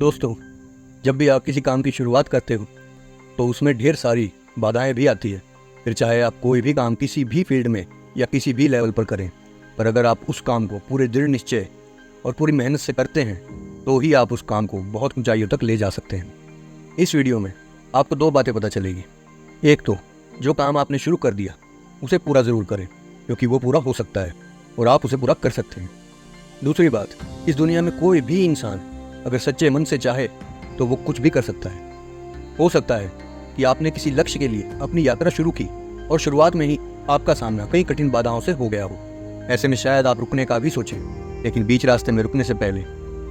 दोस्तों, जब भी आप किसी काम की शुरुआत करते हो तो उसमें ढेर सारी बाधाएं भी आती है। फिर चाहे आप कोई भी काम किसी भी फील्ड में या किसी भी लेवल पर करें, पर अगर आप उस काम को पूरे दृढ़ निश्चय और पूरी मेहनत से करते हैं तो ही आप उस काम को बहुत ऊंचाइयों तक ले जा सकते हैं। इस वीडियो में आपको दो बातें पता चलेगी। एक तो जो काम आपने शुरू कर दिया उसे पूरा ज़रूर करें, क्योंकि वो पूरा हो सकता है और आप उसे पूरा कर सकते हैं। दूसरी बात, इस दुनिया में कोई भी इंसान अगर सच्चे मन से चाहे तो वो कुछ भी कर सकता है। हो सकता है कि आपने किसी लक्ष्य के लिए अपनी यात्रा शुरू की और शुरुआत में ही आपका सामना कई कठिन बाधाओं से हो गया हो। ऐसे में शायद आप रुकने का भी सोचें, लेकिन बीच रास्ते में रुकने से पहले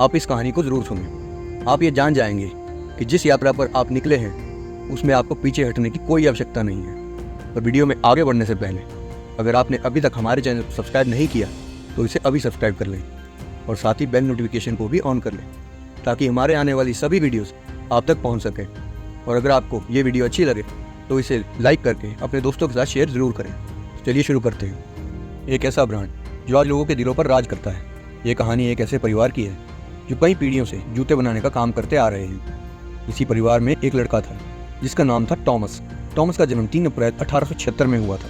आप इस कहानी को ज़रूर सुनें। आप ये जान जाएंगे कि जिस यात्रा पर आप निकले हैं उसमें आपको पीछे हटने की कोई आवश्यकता नहीं है। और वीडियो में आगे बढ़ने से पहले अगर आपने अभी तक हमारे चैनल को सब्सक्राइब नहीं किया तो इसे अभी सब्सक्राइब कर लें और साथ ही बेल नोटिफिकेशन को भी ऑन कर लें, ताकि हमारे आने वाली सभी वीडियोस आप तक पहुंच सकें। और अगर आपको ये वीडियो अच्छी लगे तो इसे लाइक करके अपने दोस्तों के साथ शेयर ज़रूर करें। चलिए शुरू करते हैं। एक ऐसा ब्रांड जो आज लोगों के दिलों पर राज करता है। ये कहानी एक ऐसे परिवार की है जो कई पीढ़ियों से जूते बनाने का काम करते आ रहे हैं। इसी परिवार में एक लड़का था जिसका नाम था टॉमस। टॉमस का जन्म 3 अप्रैल 1876 में हुआ था।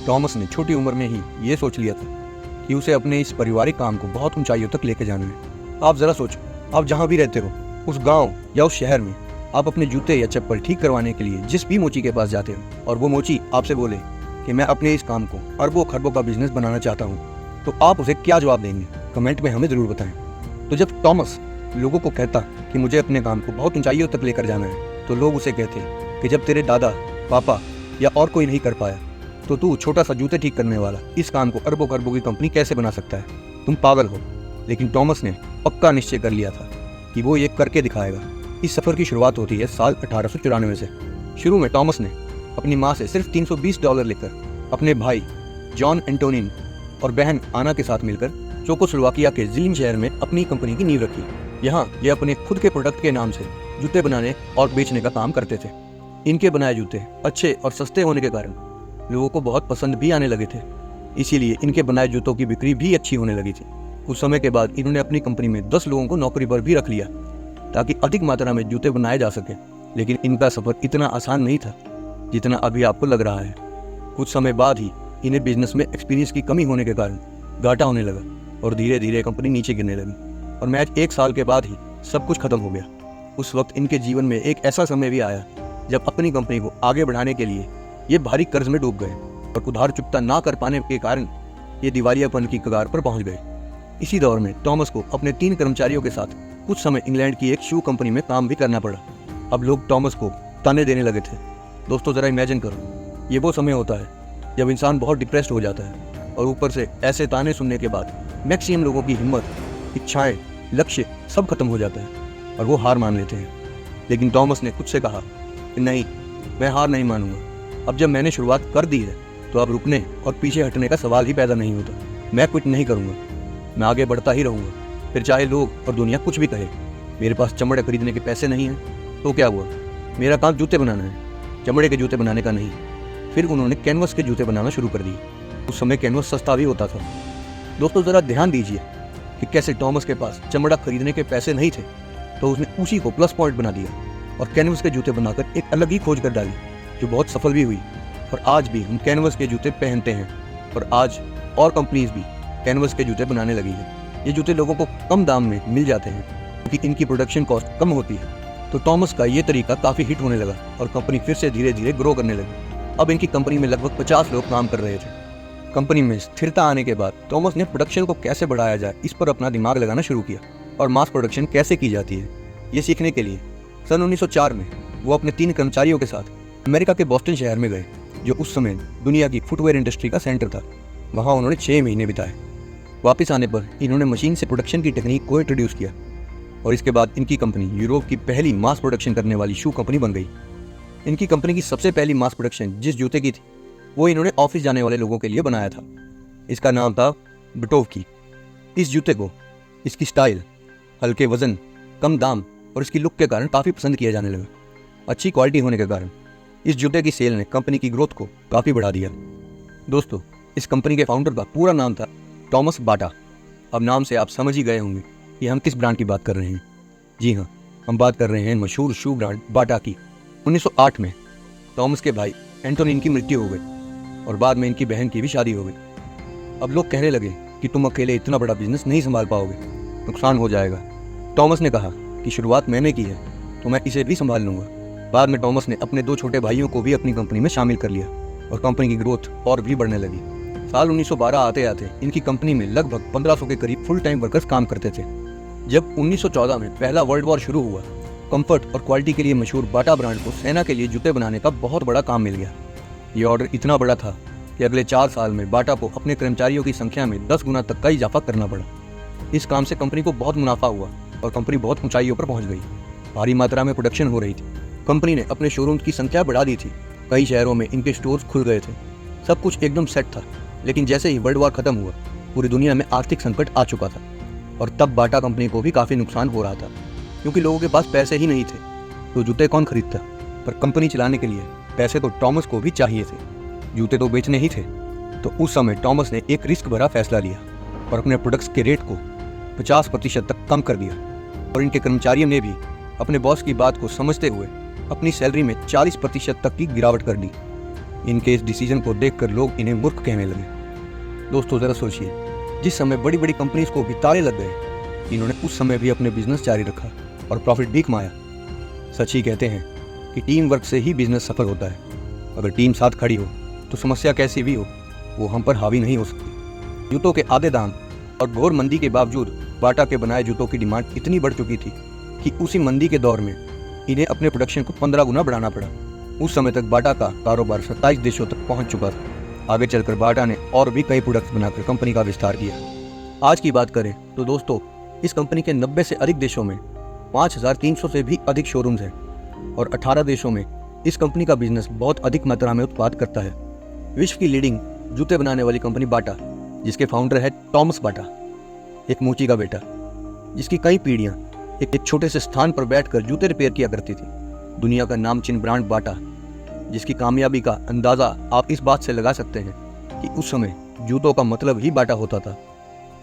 टॉमस ने छोटी उम्र में ही ये सोच लिया था कि उसे अपने इस पारिवारिक काम को बहुत ऊंचाइयों तक लेके जाना है। आप ज़रा सोचो, आप जहाँ भी रहते हो, उस गांव या उस शहर में आप अपने जूते या चप्पल ठीक करवाने के लिए जिस भी मोची के पास जाते हो और वो मोची आपसे बोले कि मैं अपने इस काम को अरबों खरबों का बिजनेस बनाना चाहता हूँ, तो आप उसे क्या जवाब देंगे? कमेंट में हमें ज़रूर बताएं। तो जब टॉमस लोगों को कहता कि मुझे अपने काम को बहुत ऊंचाइयों तक लेकर जाना है, तो लोग उसे कहते कि जब तेरे दादा, पापा या और कोई नहीं कर पाया तो तू छोटा सा जूते ठीक करने वाला इस काम को अरबों खरबों की कंपनी कैसे बना सकता है? तुम पागल हो। लेकिन टॉमस ने पक्का निश्चय कर लिया था कि वो ये करके दिखाएगा। इस सफ़र की शुरुआत होती है साल 1894 से। शुरू में टॉमस ने अपनी माँ से सिर्फ $320 लेकर अपने भाई जॉन एंटोनिन और बहन आना के साथ मिलकर चेकोस्लोवाकिया के ज़िलिन शहर में अपनी कंपनी की नींव रखी। यहाँ ये अपने खुद के प्रोडक्ट के नाम से जूते बनाने और बेचने का काम करते थे। इनके बनाए जूते अच्छे और सस्ते होने के कारण लोगों को बहुत पसंद भी आने लगे थे, इसीलिए इनके बनाए जूतों की बिक्री भी अच्छी होने लगी थी। कुछ समय के बाद इन्होंने अपनी कंपनी में 10 लोगों को नौकरी पर भी रख लिया ताकि अधिक मात्रा में जूते बनाए जा सके। लेकिन इनका सफ़र इतना आसान नहीं था जितना अभी आपको लग रहा है। कुछ समय बाद ही इन्हें बिजनेस में एक्सपीरियंस की कमी होने के कारण घाटा होने लगा और धीरे धीरे कंपनी नीचे गिरने लगी और महज 1 साल के बाद ही सब कुछ खत्म हो गया। उस वक्त इनके जीवन में एक ऐसा समय भी आया जब अपनी कंपनी को आगे बढ़ाने के लिए ये भारी कर्ज में डूब गए और उधार चुकता ना कर पाने के कारण ये दिवालियापन की कगार पर पहुंच गए। इसी दौर में टॉमस को अपने 3 कर्मचारियों के साथ कुछ समय इंग्लैंड की एक शू कंपनी में काम भी करना पड़ा। अब लोग टॉमस को ताने देने लगे थे। दोस्तों, ज़रा इमेजिन करो, ये वो समय होता है जब इंसान बहुत डिप्रेस्ड हो जाता है और ऊपर से ऐसे ताने सुनने के बाद मैक्सिमम लोगों की हिम्मत, इच्छाएं, लक्ष्य सब खत्म हो जाता है और वो हार मान लेते हैं। लेकिन टॉमस ने खुद से कहा कि नहीं, मैं हार नहीं मानूंगा। अब जब मैंने शुरुआत कर दी है तो अब रुकने और पीछे हटने का सवाल ही पैदा नहीं होता। मैं क्विट नहीं करूँगा, मैं आगे बढ़ता ही रहूँगा, फिर चाहे लोग और दुनिया कुछ भी कहे। मेरे पास चमड़े खरीदने के पैसे नहीं हैं तो क्या हुआ, मेरा काम जूते बनाना है, चमड़े के जूते बनाने का नहीं। फिर उन्होंने कैनवस के जूते बनाना शुरू कर दिए। उस समय कैनवस सस्ता भी होता था। दोस्तों, ज़रा ध्यान दीजिए कि कैसे टॉमस के पास चमड़ा खरीदने के पैसे नहीं थे तो उसने उसी को प्लस पॉइंट बना दिया और कैनवस के जूते बनाकर एक अलग ही खोज कर डाली जो बहुत सफल भी हुई। और आज भी हम कैनवस के जूते पहनते हैं और आज और कंपनीज भी कैनवस के जूते बनाने लगी है। ये जूते लोगों को कम दाम में मिल जाते हैं क्योंकि इनकी प्रोडक्शन कॉस्ट कम होती है। तो टॉमस का ये तरीका काफ़ी हिट होने लगा और कंपनी फिर से धीरे धीरे ग्रो करने लगी। अब इनकी कंपनी में लगभग 50 लोग काम कर रहे थे। कंपनी में स्थिरता आने के बाद टॉमस ने प्रोडक्शन को कैसे बढ़ाया जाए इस पर अपना दिमाग लगाना शुरू किया और मास प्रोडक्शन कैसे की जाती है ये सीखने के लिए सन 1904 में वो अपने 3 कर्मचारियों के साथ अमेरिका के बॉस्टन शहर में गए, जो उस समय दुनिया की फुटवेयर इंडस्ट्री का सेंटर था। वहाँ उन्होंने 6 महीने बिताए। वापस आने पर इन्होंने मशीन से प्रोडक्शन की टेक्निक को इंट्रोड्यूस किया और इसके बाद इनकी कंपनी यूरोप की पहली मास प्रोडक्शन करने वाली शू कंपनी बन गई। इनकी कंपनी की सबसे पहली मास प्रोडक्शन जिस जूते की थी वो इन्होंने ऑफिस जाने वाले लोगों के लिए बनाया था। इसका नाम था बुटोवकी। इस जूते को इसकी स्टाइल, हल्के वजन, कम दाम और इसकी लुक के कारण काफ़ी पसंद किया जाने लगा। अच्छी क्वालिटी होने के कारण इस जूते की सेल ने कंपनी की ग्रोथ को काफ़ी बढ़ा दिया। दोस्तों, इस कंपनी के फाउंडर का पूरा नाम था टॉमस बाटा। अब नाम से आप समझ ही गए होंगे कि हम किस ब्रांड की बात कर रहे हैं। जी हाँ, हम बात कर रहे हैं मशहूर शू ब्रांड बाटा की। 1908 में टॉमस के भाई एंटोनिन की मृत्यु हो गई और बाद में इनकी बहन की भी शादी हो गई। अब लोग कहने लगे कि तुम अकेले इतना बड़ा बिजनेस नहीं संभाल पाओगे, नुकसान हो जाएगा। टॉमस ने कहा कि शुरुआत मैंने की है तो मैं इसे भी संभाल लूंगा। बाद में टॉमस ने अपने 2 छोटे भाइयों को भी अपनी कंपनी में शामिल कर लिया और कंपनी की ग्रोथ और भी बढ़ने लगी। साल 1912 आते आते इनकी कंपनी में लगभग 1500 के करीब फुल टाइम वर्कर्स काम करते थे। जब 1914 में पहला वर्ल्ड वॉर शुरू हुआ, कंफर्ट और क्वालिटी के लिए मशहूर बाटा ब्रांड को सेना के लिए जूते बनाने का बहुत बड़ा काम मिल गया। ये ऑर्डर इतना बड़ा था कि अगले 4 साल में बाटा को अपने कर्मचारियों की संख्या में 10 गुना तक का इजाफा करना पड़ा। इस काम से कंपनी को बहुत मुनाफा हुआ और कंपनी बहुत ऊंचाइयों पर पहुंच गई। भारी मात्रा में प्रोडक्शन हो रही थी। कंपनी ने अपने शोरूम की संख्या बढ़ा दी थी। कई शहरों में इनके स्टोर्स खुल गए थे। सब कुछ एकदम सेट था। लेकिन जैसे ही वर्ल्ड वॉर खत्म हुआ, पूरी दुनिया में आर्थिक संकट आ चुका था और तब बाटा कंपनी को भी काफ़ी नुकसान हो रहा था, क्योंकि लोगों के पास पैसे ही नहीं थे। तो जूते कौन खरीदता? पर कंपनी चलाने के लिए पैसे तो टॉमस को भी चाहिए थे। जूते तो बेचने ही थे। तो उस समय टॉमस ने एक रिस्क भरा फैसला लिया और अपने प्रोडक्ट्स के रेट को 50% तक कम कर दिया। और इनके कर्मचारियों ने भी अपने बॉस की बात को समझते हुए अपनी सैलरी में 40% तक की गिरावट कर दी। इनके इस डिसीजन को देखकर लोग इन्हें मूर्ख कहने लगे। दोस्तों जरा सोचिए, जिस समय बड़ी बड़ी कंपनीज को भी ताले लग गए, इन्होंने उस समय भी अपने बिजनेस जारी रखा और प्रॉफिट भी कमाया। सच ही कहते हैं कि टीम वर्क से ही बिजनेस सफल होता है। अगर टीम साथ खड़ी हो तो समस्या कैसी भी हो, वो हम पर हावी नहीं हो सकती। जूतों के आधे दाम और घोर मंदी के बावजूद बाटा के बनाए जूतों की डिमांड इतनी बढ़ चुकी थी कि उसी मंदी के दौर में इन्हें अपने प्रोडक्शन को 15 गुना बढ़ाना पड़ा। उस समय तक बाटा का कारोबार 27 देशों तक पहुंच चुका था। आगे चलकर बाटा ने और भी कई प्रोडक्ट्स बनाकर कंपनी का विस्तार किया। आज की बात करें तो दोस्तों, इस कंपनी के 90 से अधिक देशों में 5300 से भी अधिक शोरूम्स हैं और 18 देशों में इस कंपनी का बिजनेस बहुत अधिक मात्रा में उत्पाद करता है। विश्व की लीडिंग जूते बनाने वाली कंपनी बाटा, जिसके फाउंडर है टॉमस बाटा, एक मोची का बेटा, जिसकी कई पीढ़ियां एक छोटे से स्थान पर बैठकर जूते रिपेयर किया करती थी। दुनिया का नामचीन ब्रांड बाटा, जिसकी कामयाबी का अंदाजा आप इस बात से लगा सकते हैं कि उस समय जूतों का मतलब ही बाटा होता था।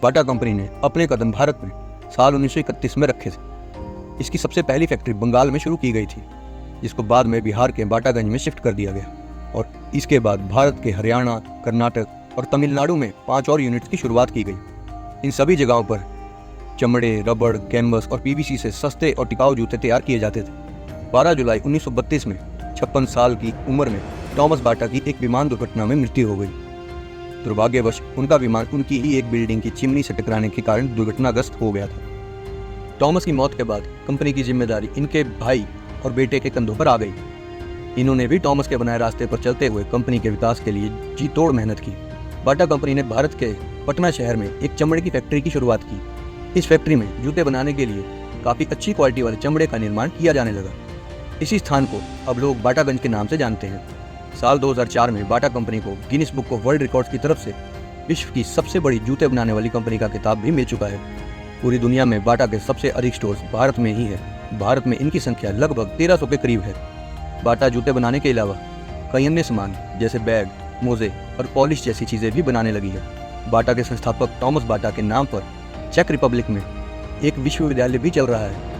बाटा कंपनी ने अपने कदम भारत में साल 1931 में रखे थे। इसकी सबसे पहली फैक्ट्री बंगाल में शुरू की गई थी, जिसको बाद में बिहार के बाटागंज में शिफ्ट कर दिया गया और इसके बाद भारत के हरियाणा, कर्नाटक और तमिलनाडु में 5 और यूनिट्स की शुरुआत की गई। इन सभी जगहों पर चमड़े, रबड़, कैनवस और पीवीसी से सस्ते और टिकाऊ जूते तैयार किए जाते थे। 12 जुलाई 1932 में 56 साल की उम्र में टॉमस बाटा की एक विमान दुर्घटना में मृत्यु हो गई। दुर्भाग्यवश उनका विमान उनकी ही एक बिल्डिंग की चिमनी से टकराने के कारण दुर्घटनाग्रस्त हो गया था। टॉमस की मौत के बाद कंपनी की जिम्मेदारी इनके भाई और बेटे के कंधों पर आ गई। इन्होंने भी टॉमस के बनाए रास्ते पर चलते हुए कंपनी के विकास के लिए जी तोड़ मेहनत की। बाटा कंपनी ने भारत के पटना शहर में एक चमड़े की फैक्ट्री की शुरुआत की। इस फैक्ट्री में जूते बनाने के लिए काफ़ी अच्छी क्वालिटी वाले चमड़े का निर्माण किया जाने लगा। इसी स्थान को अब लोग बाटागंज के नाम से जानते हैं। साल 2004 में बाटा कंपनी को Guinness book of world records की तरफ से विश्व की सबसे बड़ी जूते बनाने वाली कंपनी का खिताब भी मिल चुका है। पूरी दुनिया में बाटा के सबसे अधिक स्टोर्स भारत में ही है। भारत में इनकी संख्या लगभग 1300 के करीब है। बाटा जूते बनाने के अलावा कई अन्य सामान जैसे बैग, मोजे और पॉलिश जैसी चीज़ें भी बनाने लगी है। बाटा के संस्थापक टॉमस बाटा के नाम पर चेक रिपब्लिक में एक विश्वविद्यालय भी चल रहा है,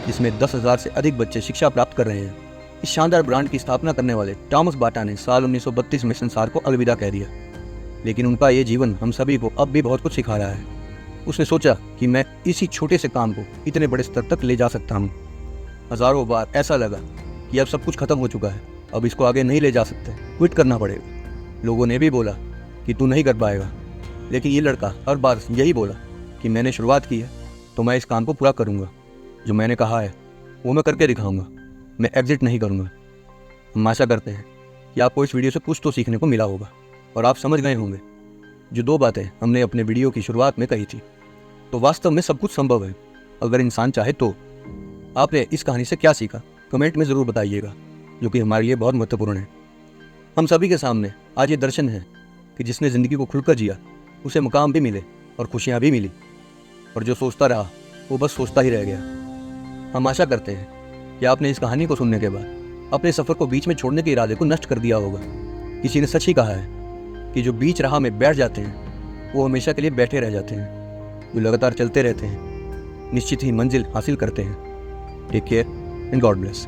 जिसमें 10,000 से अधिक बच्चे शिक्षा प्राप्त कर रहे हैं। इस शानदार ब्रांड की स्थापना करने वाले टॉमस बाटा ने साल 1932 में संसार को अलविदा कह दिया। लेकिन उनका ये जीवन हम सभी को अब भी बहुत कुछ सिखा रहा है। उसने सोचा कि मैं इसी छोटे से काम को इतने बड़े स्तर तक ले जा सकता हूँ। हजारों बार ऐसा लगा कि अब सब कुछ खत्म हो चुका है, अब इसको आगे नहीं ले जा सकते, क्विट करना पड़ेगा। लोगों ने भी बोला कि तू नहीं कर पाएगा, लेकिन ये लड़का हर बार यही बोला कि मैंने शुरुआत की है तो मैं इस काम को पूरा करूँगा। जो मैंने कहा है वो मैं करके दिखाऊंगा। मैं एग्जिट नहीं करूँगा। हम आशा करते हैं कि आपको इस वीडियो से कुछ तो सीखने को मिला होगा और आप समझ गए होंगे जो 2 बातें हमने अपने वीडियो की शुरुआत में कही थी। तो वास्तव में सब कुछ संभव है अगर इंसान चाहे तो। आपने इस कहानी से क्या सीखा कमेंट में ज़रूर बताइएगा, जो कि हमारे लिए बहुत महत्वपूर्ण है। हम सभी के सामने आज ये दर्शन है कि जिसने ज़िंदगी को खुलकर जिया उसे मुकाम भी मिले और खुशियाँ भी मिली, और जो सोचता रहा वो बस सोचता ही रह गया। हम आशा करते हैं कि आपने इस कहानी को सुनने के बाद अपने सफ़र को बीच में छोड़ने के इरादे को नष्ट कर दिया होगा। किसी ने सच ही कहा है कि जो बीच राह में बैठ जाते हैं वो हमेशा के लिए बैठे रह जाते हैं। जो लगातार चलते रहते हैं निश्चित ही मंजिल हासिल करते हैं। Take care and God bless.